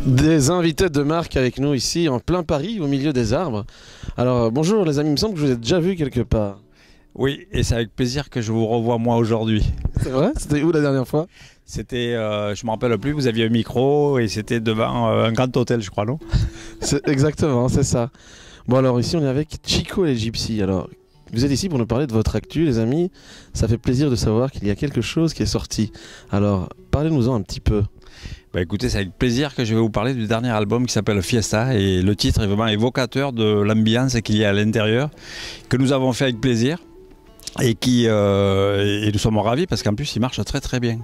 Des invités de marque avec nous ici en plein Paris, au milieu des arbres. Alors bonjour les amis, il me semble que je vous ai déjà vu quelque part. Oui, et c'est avec plaisir que je vous revois moi aujourd'hui. C'est vrai? C'était où la dernière fois? C'était, je ne me rappelle plus, vous aviez un micro et c'était devant un grand hôtel, je crois, non? Exactement, c'est ça. Bon alors ici on est avec Chico et les Gypsies. Alors vous êtes ici pour nous parler de votre actu les amis. Ça fait plaisir de savoir qu'il y a quelque chose qui est sorti. Alors parlez-nous-en un petit peu. Bah écoutez, c'est avec plaisir que je vais vous parler du dernier album qui s'appelle Fiesta et le titre est vraiment évocateur de l'ambiance qu'il y a à l'intérieur, que nous avons fait avec plaisir et nous sommes ravis parce qu'en plus il marche très très bien.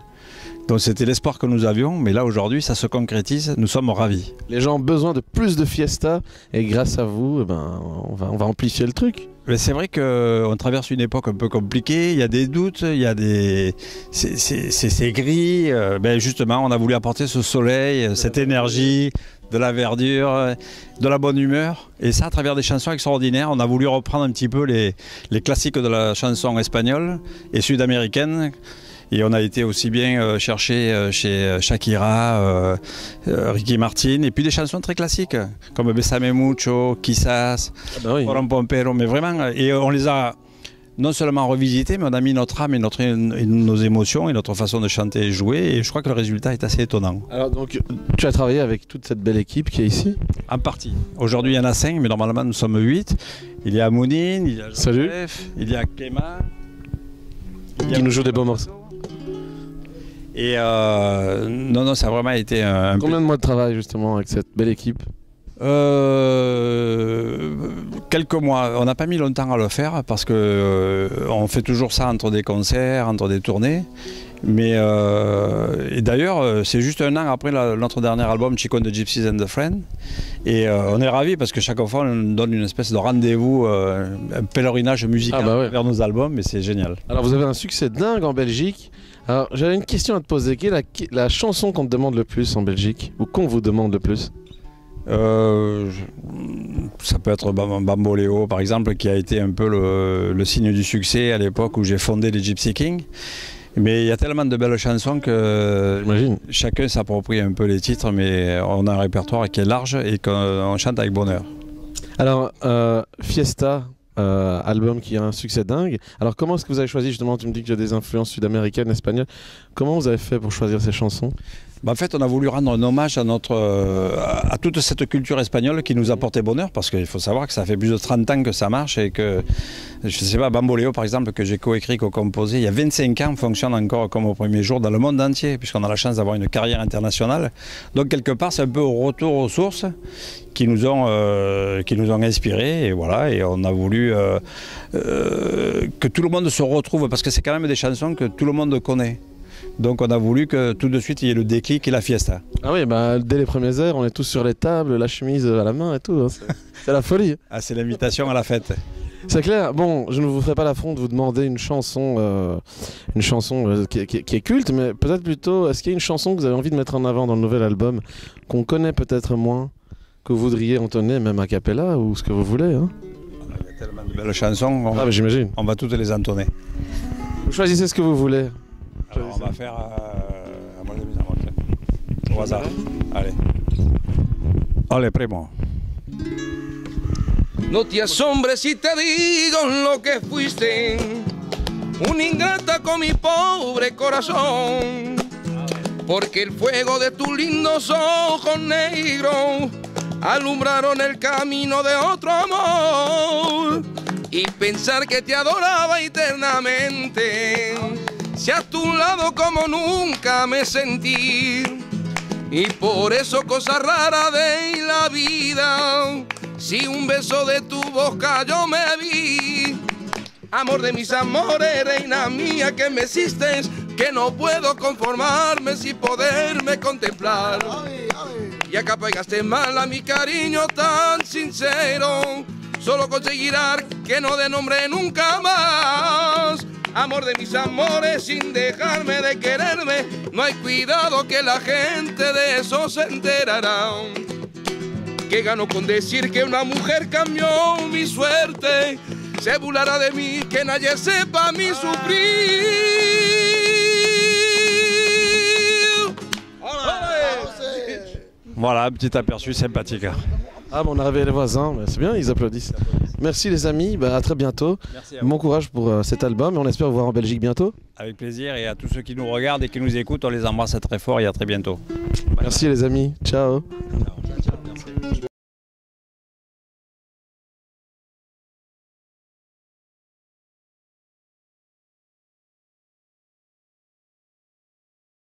Donc c'était l'espoir que nous avions, mais là aujourd'hui ça se concrétise, nous sommes ravis. Les gens ont besoin de plus de Fiesta et grâce à vous, on va amplifier le truc. Mais c'est vrai qu'on traverse une époque un peu compliquée, il y a des doutes, il y a des... c'est gris, justement on a voulu apporter ce soleil, cette énergie, de la verdure, de la bonne humeur, et ça à travers des chansons extraordinaires. On a voulu reprendre un petit peu les classiques de la chanson espagnole et sud-américaine. Et on a été aussi bien chercher chez Shakira, Ricky Martin, et puis des chansons très classiques, comme Bésame Mucho, Quizás, Coron Pompero, mais vraiment, et on les a non seulement revisitées, mais on a mis notre âme et nos émotions et notre façon de chanter et jouer, et je crois que le résultat est assez étonnant. Alors donc, tu as travaillé avec toute cette belle équipe qui est ici? En partie. Aujourd'hui il y en a 5, mais normalement nous sommes 8. Il y a Mounine, il y a Joseph, il y a Clément, qui nous joue des beaux morceaux. Et non, ça a vraiment été un... Combien de mois de travail justement avec cette belle équipe? Quelques mois. On n'a pas mis longtemps à le faire parce que on fait toujours ça entre des concerts, entre des tournées. Mais et d'ailleurs, c'est juste un an après notre dernier album, Chico and the Gypsies and the Friends. Et on est ravis parce que chaque fois, on donne une espèce de rendez-vous, un pèlerinage musical vers nos albums, et c'est génial. Alors, vous avez un succès dingue en Belgique. Alors, j'avais une question à te poser. Quelle est la chanson qu'on te demande le plus en Belgique? Ou qu'on vous demande le plus? Ça peut être Bamboléo par exemple, qui a été un peu le signe du succès à l'époque où j'ai fondé les Gypsy Kings. Mais il y a tellement de belles chansons que chacun s'approprie un peu les titres, mais on a un répertoire qui est large et qu'on chante avec bonheur. Alors, Fiesta, album qui a un succès dingue. Alors, comment est-ce que vous avez choisi, justement, tu me dis que tu as des influences sud-américaines, espagnoles. Comment vous avez fait pour choisir ces chansons? En fait, on a voulu rendre un hommage à toute cette culture espagnole qui nous a porté bonheur, parce qu'il faut savoir que ça fait plus de 30 ans que ça marche et que, je ne sais pas, Bamboléo par exemple, que j'ai coécrit, co-composé, il y a 25 ans, fonctionne encore comme au premier jour dans le monde entier, puisqu'on a la chance d'avoir une carrière internationale. Donc quelque part, c'est un peu au retour aux sources qui nous ont inspirés, et voilà, et on a voulu que tout le monde se retrouve, parce que c'est quand même des chansons que tout le monde connaît. Donc on a voulu que tout de suite il y ait le déclic et la fiesta. Ah oui, dès les premières heures, on est tous sur les tables, la chemise à la main et tout. Hein. C'est la folie. Ah, c'est l'invitation à la fête. C'est clair. Bon, je ne vous ferai pas l'affront de vous demander une chanson qui est culte, mais peut-être plutôt, est-ce qu'il y a une chanson que vous avez envie de mettre en avant dans le nouvel album, qu'on connaît peut-être moins, que vous voudriez entonner, même a cappella, ou ce que vous voulez hein? Il y a tellement de belles chansons, j'imagine. On va toutes les entonner. Vous choisissez ce que vous voulez. Alors on va faire au hasard. Allez. Allez, primo. No te asombres si te digo lo que fuiste, una ingrata con mi pobre corazón, porque el fuego de tus lindos ojos negros alumbraron el camino de otro amor, y pensar que te adoraba eternamente, si a tu lado como nunca me sentí, y por eso cosa rara de la vida, si un beso de tu boca yo me vi. Amor de mis amores, reina mía que me hiciste, que no puedo conformarme sin poderme contemplar. Y acá pegaste mal a mi cariño tan sincero, solo conseguirás que no dé nombre nunca más. Amor de mis amores, sin dejarme de quererme, no hay cuidado que la gente de eso se enterará. Que gano con decir que una mujer cambió mi suerte, se burlará de mí, que nadie sepa mi sufrir. Voilà, un petit aperçu sympathique. Ah, bon, on a réveillé les voisins, mais c'est bien, ils applaudissent. Merci les amis, à très bientôt. Merci à vous. Bon courage pour cet album et on espère vous voir en Belgique bientôt. Avec plaisir, et à tous ceux qui nous regardent et qui nous écoutent, on les embrasse très fort et à très bientôt. Merci les amis, ciao.